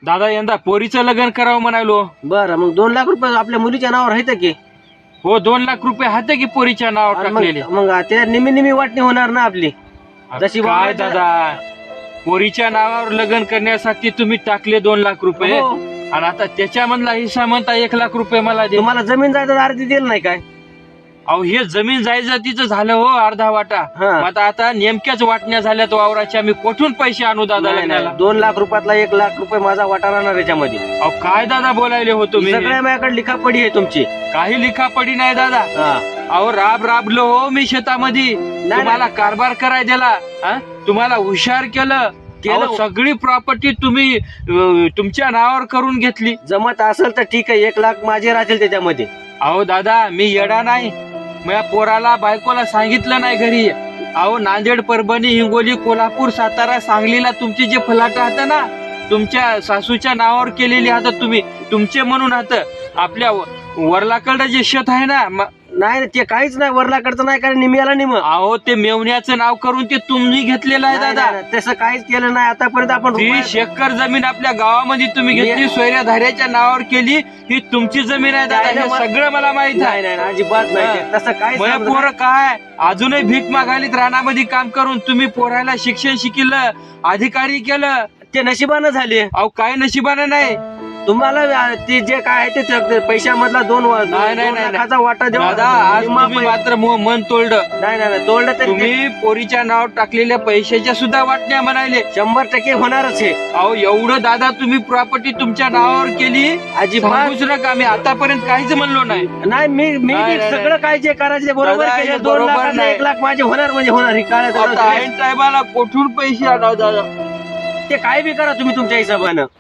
दादा यंदा पोरीचं लग्न करावं म्हणालो. बरं मग 2 लाख रुपये आपल्या मुलीच्या नावावर आहेत की? हो 2 लाख रुपये हाते की पोरीच्या नावावर आणि टाकलेले. मग त्या निमी वाटणी होणार ना आपली. जशी काय वावराच्या- दादा पोरीच्या नावावर लग्न करण्यासाठी तुम्ही टाकले 2 लाख रुपये हो. आणि आता त्याच्यामधला हिस्सा म्हणता 1 लाख रुपये मला दे. तुम्हाला जमीन जायचं अर्धी दिलं नाही काय? अहो हे जमीन जायजातीचं झालं हो अर्धा वाटा. हा. आता नेमक्याच वाटण्या झाल्यात वावराच्या. मी कुठून पैसे आणू दादा नाही, लग्नाला? 2 लाख रुपयातला 1 लाख रुपये माझा वाटा राहणार याच्यामध्ये. अहो काय दादा बोलायले हो तुम्ही? सगळ्या माझ्याकडे लिखापडी आहे तुमची. काही लिखापडी नाही दादा. हा. अहो राबलो हो मी शेतामध्ये. तुम्हाला कारभार कराय दिला. हा? तुम्हाला हुशार केलं. अहो, सगळी प्रॉपर्टी तुम्ही तुमच्या नावावर करून घेतली. जमत असेल तर ठीक आहे, 1 लाख माझे राहतील त्याच्यामध्ये. अहो दादा मी येडा नाही. माझ्या पोराला बायकोला सांगितलं नाही घरी. अहो नांदेड परभणी हिंगोली कोल्हापूर सातारा सांगलीला तुमचे जे फलाट आहेत ना तुमच्या सासूच्या नावावर केलेली हात तुम्ही तुमचे म्हणून हात. आपल्या वरलाकडं जे शेत आहे ना नाही ते काहीच नाही, वरलाकडचं नाही कारण निम्याला निम. अहो ते मेवण्याचं नाव करून ते तुम्ही घेतलेलं आहे दादा. तसं काहीच केलं नाही आतापर्यंत. आपण 30 एकर जमीन आपल्या गावामध्ये तुम्ही घेतली, सोयऱ्या धाऱ्याच्या नावावर केली. ही तुमची जमीन आहे दादा. हे सगळं मला माहित आहे. नाही अजिबात नाही तसं काहीच माझ्या नाही. पोरं काय अजूनही भीक मागालीत रानामध्ये काम करून. तुम्ही पोरायला शिक्षण शिकलं, अधिकारी केलं. ते नशिबानं झाले. अहो काय नशिबानं नाही. तुम्हाला ते जे काय आहे ते पैशामधला 2 लाखाचा वाटा देऊ. दादा आज तुम्ही मात्र मन तोडलं. नाही तोडलं तर तुम्ही पोरीच्या नावावर टाकलेल्या पैशाच्या सुद्धा वाटण्या म्हणाले. 100% होणारच आहे. अहो एवढं दादा तुम्ही प्रॉपर्टी तुमच्या नावावर केली अजिबात सांगूच नका. मी आतापर्यंत काहीच म्हणलो नाही. नाही मी नाही, सगळं काय जे करायचं बरोबर दादा, केलं. हे 2 बरोबर लाख नाही. 1 लाख माझे होणार म्हणजे होणार. ही काय आता ऐन टायमाला कुठून पैसे आणाव दादा? ते काय बी करा तुम्ही तुमच्या हिशोबानं.